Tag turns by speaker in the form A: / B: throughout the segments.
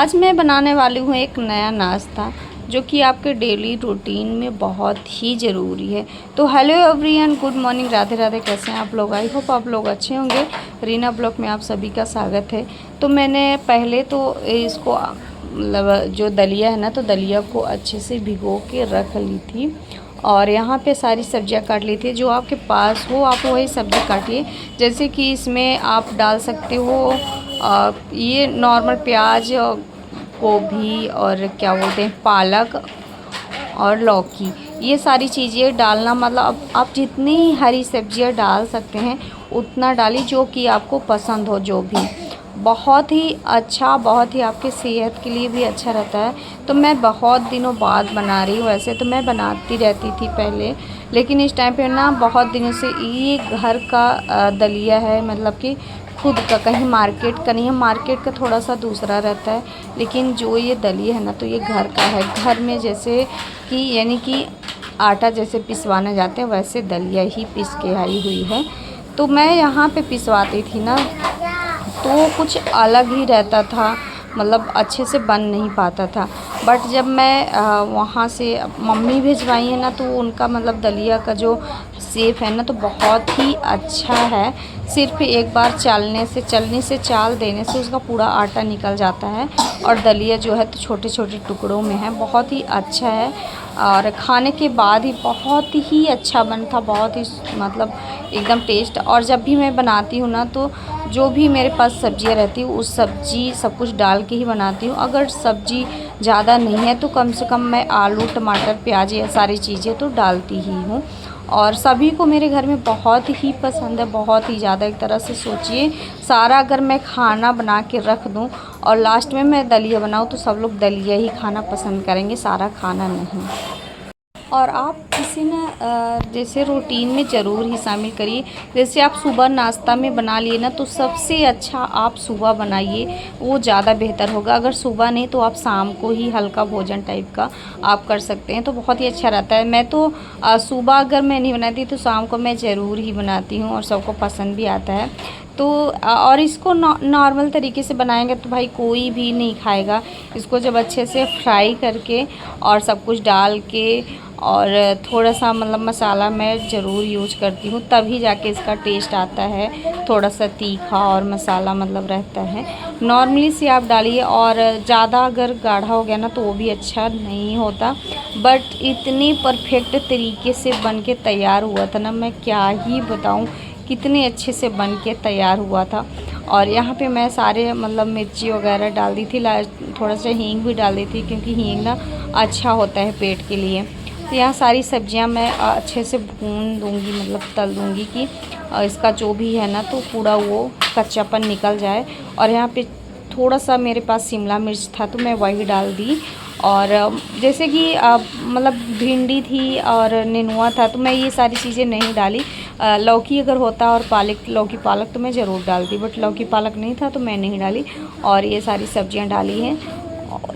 A: आज मैं बनाने वाली हूँ एक नया नाश्ता जो कि आपके डेली रूटीन में बहुत ही ज़रूरी है। तो hello everyone, good morning, Radhe Radhe. कैसे हैं आप लोग? आई होप आप लोग अच्छे होंगे। रीना ब्लॉग में आप सभी का स्वागत है। तो मैंने पहले तो इसको मतलब जो दलिया है ना, तो दलिया को अच्छे से भिगो के रख ली थी और यहाँ पे सारी सब्जियां काट ली थी। जो आपके पास हो आप वही सब्ज़ी काटिए। जैसे कि इसमें आप डाल सकते हो ये नॉर्मल प्याज, गोभी और क्या बोलते हैं पालक और लौकी, ये सारी चीज़ें डालना। मतलब आप जितनी हरी सब्जियां डाल सकते हैं उतना डालिए, जो कि आपको पसंद हो। जो भी बहुत ही अच्छा, बहुत ही आपके सेहत के लिए भी अच्छा रहता है। तो मैं बहुत दिनों बाद बना रही हूँ। वैसे तो मैं बनाती रहती थी पहले, लेकिन इस टाइम पे ना बहुत दिनों से ये घर का दलिया है, मतलब कि खुद का, कहीं मार्केट का नहीं है। मार्केट का थोड़ा सा दूसरा रहता है, लेकिन जो ये दलिया है ना, तो ये घर का है। घर में जैसे कि यानी कि आटा जैसे पिसवाने जाते हैं, वैसे दलिया ही पिस के आई हुई है। तो मैं यहाँ पे पिसवाती थी ना, तो कुछ अलग ही रहता था, मतलब अच्छे से बन नहीं पाता था। बट जब मैं वहाँ से मम्मी भिजवाई है ना, तो उनका मतलब दलिया का जो शेप है ना, तो बहुत ही अच्छा है। सिर्फ एक बार चलनी से चाल देने से उसका पूरा आटा निकल जाता है और दलिया जो है तो छोटे छोटे टुकड़ों में है। बहुत ही अच्छा है और खाने के बाद ही बहुत ही अच्छा बनता, बहुत ही मतलब एकदम टेस्ट। और जब भी मैं बनाती हूँ ना, तो जो भी मेरे पास सब्जियाँ रहती हैं उस सब्जी सब कुछ डाल के ही बनाती हूँ। अगर सब्जी ज़्यादा नहीं है तो कम से कम मैं आलू, टमाटर, प्याज, ये सारी चीज़ें तो डालती ही हूँ। और सभी को मेरे घर में बहुत ही पसंद है, बहुत ही ज़्यादा। एक तरह से सोचिए, सारा अगर मैं खाना बना के रख दूँ और लास्ट में मैं दलिया बनाऊँ तो सब लोग दलिया ही खाना पसंद करेंगे, सारा खाना नहीं। और आप इसे ना जैसे रूटीन में ज़रूर ही शामिल करिए। जैसे आप सुबह नाश्ता में बना लिए ना, तो सबसे अच्छा आप सुबह बनाइए, वो ज़्यादा बेहतर होगा। अगर सुबह नहीं तो आप शाम को ही हल्का भोजन टाइप का आप कर सकते हैं, तो बहुत ही अच्छा रहता है। मैं तो सुबह अगर मैं नहीं बनाती तो शाम को मैं ज़रूर ही बनाती हूँ और सबको पसंद भी आता है। तो और इसको नॉर्मल तरीके से बनाएंगे तो भाई कोई भी नहीं खाएगा। इसको जब अच्छे से फ्राई करके और सब कुछ डाल के और थोड़ा सा मतलब मसाला मैं ज़रूर यूज करती हूँ, तभी जाके इसका टेस्ट आता है। थोड़ा सा तीखा और मसाला मतलब रहता है। नॉर्मली से आप डालिए, और ज़्यादा अगर गाढ़ा हो गया ना तो वो भी अच्छा नहीं होता। बट इतनी परफेक्ट तरीके से बन के तैयार हुआ था ना, मैं क्या ही बताऊँ, कितने अच्छे से बन के तैयार हुआ था। और यहाँ पे मैं सारे मतलब मिर्ची वगैरह डाल दी थी, थोड़ा सा हींग भी डाल दी थी, क्योंकि हींग ना अच्छा होता है पेट के लिए। तो यहाँ सारी सब्जियां मैं अच्छे से भून दूंगी, मतलब तल दूंगी कि इसका जो भी है ना तो पूरा वो कच्चापन निकल जाए। और यहाँ पे थोड़ा सा मेरे पास शिमला मिर्च था तो मैं वही डाल दी। और जैसे कि मतलब भिंडी थी और नेनुआ था तो मैं ये सारी चीज़ें नहीं डाली। लौकी अगर होता और लौकी पालक तो मैं ज़रूर डालती, बट लौकी पालक नहीं था तो मैं नहीं डाली। और ये सारी सब्जियां डाली हैं।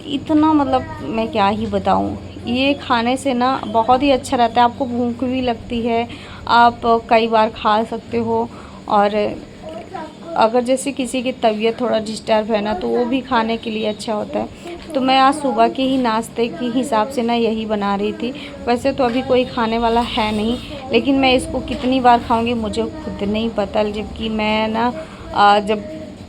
A: इतना मतलब मैं क्या ही बताऊं, ये खाने से ना बहुत ही अच्छा रहता है। आपको भूख भी लगती है, आप कई बार खा सकते हो। और अगर जैसे किसी की तबीयत थोड़ा डिस्टर्ब है ना, तो वो भी खाने के लिए अच्छा होता है। तो मैं आज सुबह के ही नाश्ते के हिसाब से ना यही बना रही थी। वैसे तो अभी कोई खाने वाला है नहीं, लेकिन मैं इसको कितनी बार खाऊंगी मुझे खुद नहीं पता। जबकि मैं ना जब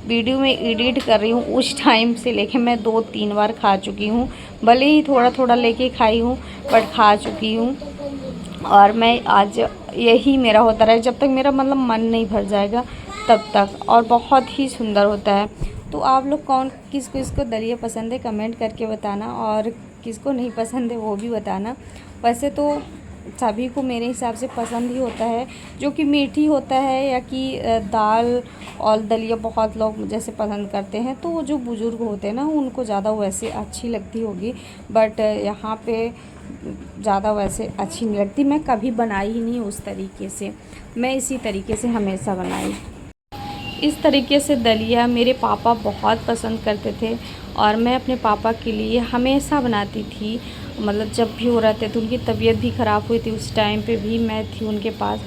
A: वीडियो में एडिट कर रही हूँ उस टाइम से लेके मैं 2-3 बार खा चुकी हूँ। भले ही थोड़ा थोड़ा लेके खाई हूँ, बट खा चुकी हूँ। और मैं आज यही मेरा होता रहा, जब तक मेरा मतलब मन नहीं भर जाएगा तब तक। और बहुत ही सुंदर होता है। तो आप लोग किसको इसको दलिया पसंद है कमेंट करके बताना, और किसको नहीं पसंद है वो भी बताना। वैसे तो सभी को मेरे हिसाब से पसंद ही होता है, जो कि मीठी होता है, या कि दाल और दलिया बहुत लोग जैसे पसंद करते हैं। तो वो जो बुज़ुर्ग होते हैं ना उनको ज़्यादा वैसे अच्छी लगती होगी, बट यहाँ पे ज़्यादा वैसे अच्छी नहीं लगती। मैं कभी बनाई ही नहीं उस तरीके से, मैं इसी तरीके से हमेशा बनाई। इस तरीके से दलिया मेरे पापा बहुत पसंद करते थे और मैं अपने पापा के लिए हमेशा बनाती थी। मतलब जब भी वो रहते थे, उनकी तबीयत भी ख़राब हुई थी उस टाइम पे भी मैं थी उनके पास,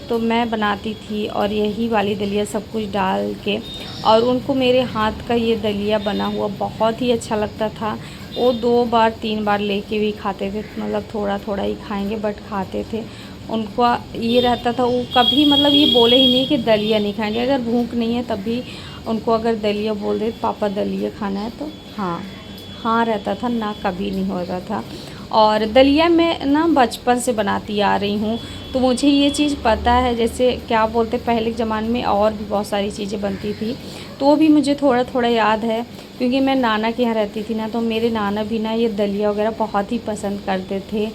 A: तो मैं बनाती थी और यही वाली दलिया सब कुछ डाल के, और उनको मेरे हाथ का ये दलिया बना हुआ बहुत ही अच्छा लगता था। वो 2 बार 3 बार लेके भी खाते थे, मतलब थोड़ा थोड़ा ही खाएंगे बट खाते थे। उनको ये रहता था, वो कभी मतलब ये बोले ही नहीं कि दलिया नहीं खाएंगे। अगर भूख नहीं है तब भी उनको अगर दलिया बोल दे पापा दलिया खाना है तो हाँ हाँ रहता था, ना कभी नहीं होता था। और दलिया मैं ना बचपन से बनाती आ रही हूँ, तो मुझे ये चीज़ पता है। जैसे क्या बोलते पहले के ज़माने में और भी बहुत सारी चीज़ें बनती थी, तो वो भी मुझे थोड़ा थोड़ा याद है, क्योंकि मैं नाना के यहाँ रहती थी ना, तो मेरे नाना भी ना ये दलिया वगैरह बहुत ही पसंद करते थे।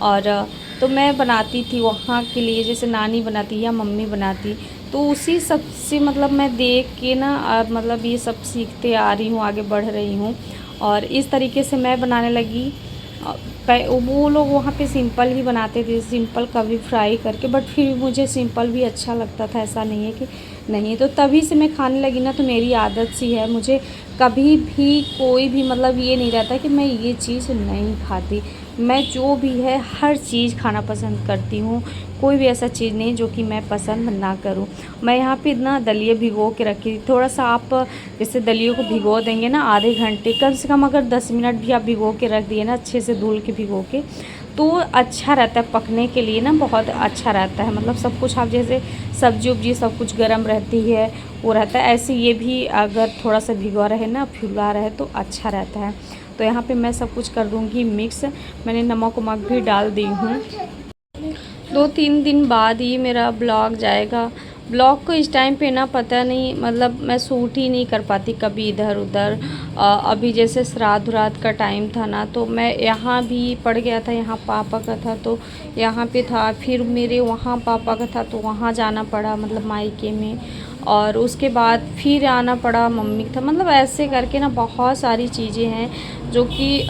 A: और तो मैं बनाती थी वहाँ के लिए, जैसे नानी बनाती या मम्मी बनाती, तो उसी सब से मतलब मैं देख के ना मतलब ये सब सीखते आ रही हूँ, आगे बढ़ रही हूँ। और इस तरीके से मैं बनाने लगी। वो लोग वहाँ पे सिंपल ही बनाते थे, सिंपल कभी फ्राई करके, बट फिर मुझे सिंपल भी अच्छा लगता था, ऐसा नहीं है कि नहीं। तो तभी से मैं खाने लगी ना, तो मेरी आदत सी है, मुझे कभी भी कोई भी मतलब ये नहीं रहता कि मैं ये चीज़ नहीं खाती। मैं जो भी है हर चीज़ खाना पसंद करती हूँ, कोई भी ऐसा चीज़ नहीं जो कि मैं पसंद ना करूँ। मैं यहाँ पे ना दलिया भिगो के रखी थी, थोड़ा सा आप जैसे दलियों को भिगो देंगे ना आधे घंटे, कम से कम अगर 10 मिनट भी आप भिगो के रख दिए ना, अच्छे से धुल के भिगो के, तो अच्छा रहता है पकने के लिए ना, बहुत अच्छा रहता है। मतलब सब कुछ आप जैसे सब्जी उब्जी सब कुछ गर्म रहती है वो रहता है, ऐसे ये भी अगर थोड़ा सा भिगो रहे ना, फुला रहे तो अच्छा रहता है। तो यहाँ पे मैं सब कुछ कर दूँगी मिक्स। मैंने नमक वमक भी डाल दी हूँ। 2-3 दिन बाद ही मेरा ब्लॉग जाएगा। ब्लॉग को इस टाइम पे ना पता नहीं, मतलब मैं शूट ही नहीं कर पाती कभी इधर उधर। अभी जैसे श्राद्ध उराद का टाइम था ना, तो मैं यहाँ भी पड़ गया था, यहाँ पापा का था तो यहाँ पे था, फिर मेरे वहाँ पापा का था तो वहाँ जाना पड़ा, मतलब मायके में। और उसके बाद फिर आना पड़ा मम्मी का था, मतलब ऐसे करके ना बहुत सारी चीज़ें हैं जो कि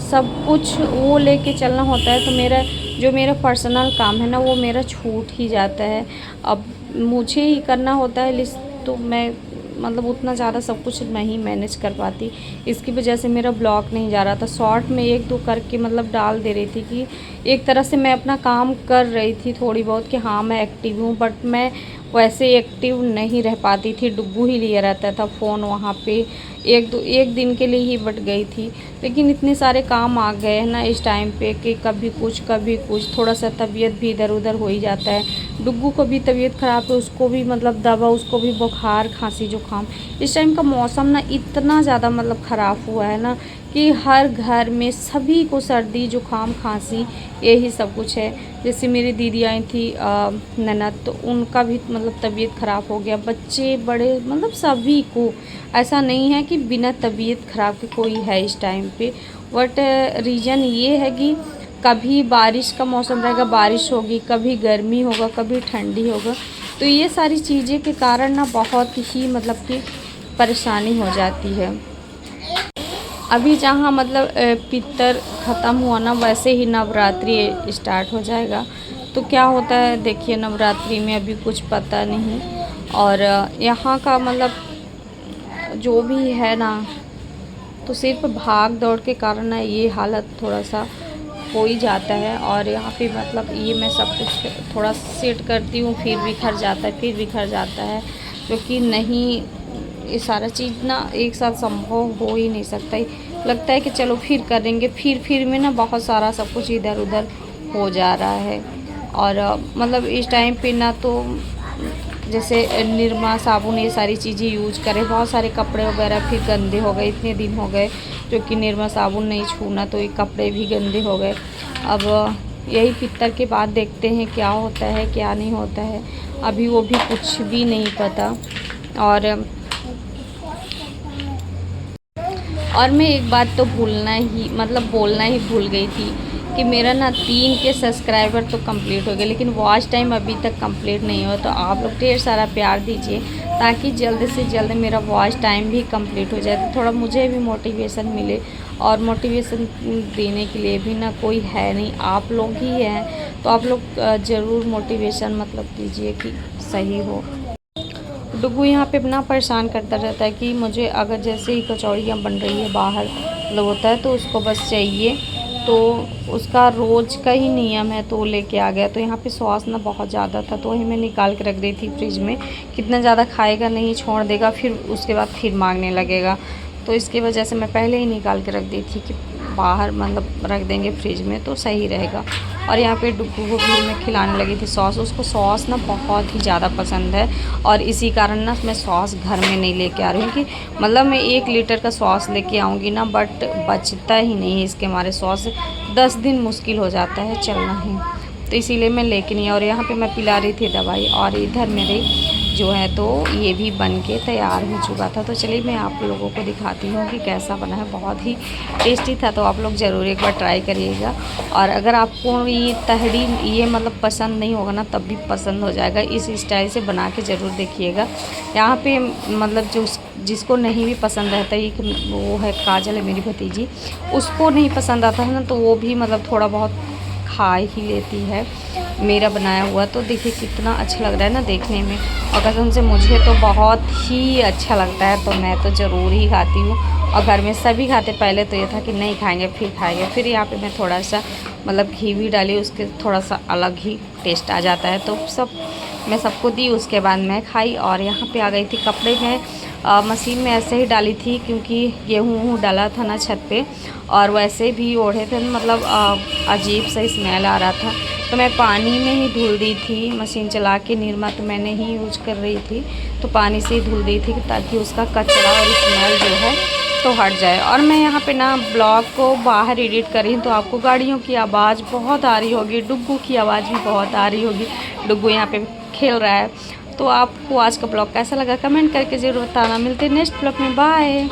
A: सब कुछ वो लेके चलना होता है। तो मेरा पर्सनल काम है ना, वो मेरा छूट ही जाता है। अब मुझे ही करना होता है लिस्ट, तो मैं मतलब उतना ज़्यादा सब कुछ नहीं मैनेज कर पाती। इसकी वजह से मेरा ब्लॉग नहीं जा रहा था। शॉर्ट में 1-2 करके मतलब डाल दे रही थी कि एक तरह से मैं अपना काम कर रही थी थोड़ी बहुत, कि हाँ मैं एक्टिव हूँ, बट मैं वैसे एक्टिव नहीं रह पाती थी। डुग्गू ही लिया रहता था फ़ोन वहाँ पे। एक दिन के लिए ही बट गई थी, लेकिन इतने सारे काम आ गए हैं ना इस टाइम पे कि कभी कुछ थोड़ा सा तबीयत भी इधर उधर हो ही जाता है। डुग्गू को भी तबीयत ख़राब है, उसको भी मतलब दवा, उसको भी बुखार खांसी जुकाम। इस टाइम का मौसम ना इतना ज़्यादा मतलब ख़राब हुआ है ना, कि हर घर में सभी को सर्दी जुकाम खांसी यही सब कुछ है। जैसे मेरी दीदी आई थी ननद, तो उनका भी मतलब तबीयत ख़राब हो गया, बच्चे बड़े मतलब सभी को। ऐसा नहीं है कि बिना तबीयत ख़राब के कोई है इस टाइम पे। बट रीज़न ये है कि कभी बारिश का मौसम रहेगा, बारिश होगी, कभी गर्मी होगा, कभी ठंडी होगा, तो ये सारी चीज़ें के कारण ना बहुत ही मतलब कि परेशानी हो जाती है। अभी जहाँ मतलब पितर ख़त्म हुआ ना, वैसे ही नवरात्रि स्टार्ट हो जाएगा। तो क्या होता है देखिए, नवरात्रि में अभी कुछ पता नहीं। और यहाँ का मतलब जो भी है ना, तो सिर्फ भाग दौड़ के कारण ना ये हालत थोड़ा सा हो ही जाता है। और यहाँ पे मतलब ये मैं सब कुछ थोड़ा सेट करती हूँ, फिर बिखर जाता है, क्योंकि नहीं, ये सारा चीज़ ना एक साथ संभव हो ही नहीं सकता। लगता है कि चलो फिर करेंगे, फिर में ना बहुत सारा सब कुछ इधर उधर हो जा रहा है। और मतलब इस टाइम पे ना तो जैसे निरमा साबुन ये सारी चीज़ें यूज करें, बहुत सारे कपड़े वगैरह फिर गंदे हो गए, इतने दिन हो गए जो कि निरमा साबुन नहीं छूना, तो ये कपड़े भी गंदे हो गए। अब यही पितर के बाद देखते हैं क्या होता है क्या नहीं होता है, अभी वो भी कुछ भी नहीं पता। और मैं एक बात तो बोलना ही भूल गई थी कि मेरा ना 3 के सब्सक्राइबर तो कंप्लीट हो गए, लेकिन वॉच टाइम अभी तक कंप्लीट नहीं हुआ। तो आप लोग ढेर सारा प्यार दीजिए ताकि जल्द से जल्द मेरा वॉच टाइम भी कंप्लीट हो जाए, तो थोड़ा मुझे भी मोटिवेशन मिले। और मोटिवेशन देने के लिए भी ना कोई है नहीं, आप लोग ही हैं। तो आप लोग ज़रूर मोटिवेशन मतलब कीजिए कि सही हो। डुग्गू यहाँ पे अपना परेशान करता रहता है कि मुझे अगर जैसे ही कचौड़ियाँ बन रही है बाहर मतलब होता है, तो उसको बस चाहिए तो उसका रोज़ का ही नियम है, तो लेके आ गया। तो यहाँ पे सॉस ना बहुत ज़्यादा था, तो वही मैं निकाल के रख दी थी फ्रिज में। कितना ज़्यादा खाएगा नहीं, छोड़ देगा, फिर उसके बाद फिर मांगने लगेगा। तो इसकी वजह से मैं पहले ही निकाल के रख दी थी कि बाहर मतलब रख देंगे फ्रिज में तो सही रहेगा। और यहाँ पे डुग्गू को भी मैं खिलाने लगी थी सॉस। उसको सॉस ना बहुत ही ज़्यादा पसंद है, और इसी कारण ना मैं सॉस घर में नहीं लेके आ रही हूँ कि मतलब मैं 1 लीटर का सॉस लेके आऊँगी ना, बट बचता ही नहीं है इसके हमारे सॉस। 10 दिन मुश्किल हो जाता है चलना ही, तो इसीलिए मैं लेके नहीं। और यहाँ पे मैं पिला रही थी दवाई, और इधर मेरे जो है तो ये भी बन के तैयार हो चुका था। तो चलिए मैं आप लोगों को दिखाती हूँ कि कैसा बना है। बहुत ही टेस्टी था, तो आप लोग ज़रूर एक बार ट्राई करिएगा। और अगर आपको ये तहड़ी ये मतलब पसंद नहीं होगा ना, तब भी पसंद हो जाएगा। इस स्टाइल से बना के ज़रूर देखिएगा। यहाँ पे मतलब जो जिसको नहीं भी पसंद रहता है, वो है काजल है मेरी भतीजी, उसको नहीं पसंद आता है ना, तो वो भी मतलब थोड़ा बहुत खा ही लेती है मेरा बनाया हुआ। तो देखिए कितना अच्छा लग रहा है ना देखने में, और कसम से मुझे तो बहुत ही अच्छा लगता है, तो मैं तो ज़रूर ही खाती हूँ। और घर में सभी खाते। पहले तो ये था कि नहीं खाएंगे, फिर खाएंगे, फिर यहाँ पे मैं थोड़ा सा मतलब घी भी डाली, उसके थोड़ा सा अलग ही टेस्ट आ जाता है। तो सब मैं सबको दी, उसके बाद मैं खाई। और यहाँ पे आ गई थी कपड़े में मशीन में ऐसे ही डाली थी, क्योंकि गेहूँ डाला था ना छत पे, और वैसे भी ओढ़े थे, मतलब अजीब सा स्मेल आ रहा था। तो मैं पानी में ही धुल दी थी, मशीन चला के निरमा तो मैंने ही यूज कर रही थी, तो पानी से ही धुल दी थी ताकि उसका कचरा और स्मेल जो है तो हट जाए। और मैं यहाँ पे ना ब्लॉग को बाहर एडिट कर रही हूँ, तो आपको गाड़ियों की आवाज़ बहुत आ रही होगी, डुग्गू की आवाज़ भी बहुत आ रही होगी। डुग्गू यहाँ पे खेल रहा है। तो आपको आज का ब्लॉग कैसा लगा कमेंट करके ज़रूर बताना। मिलते हैं नेक्स्ट ब्लॉग में, बाय।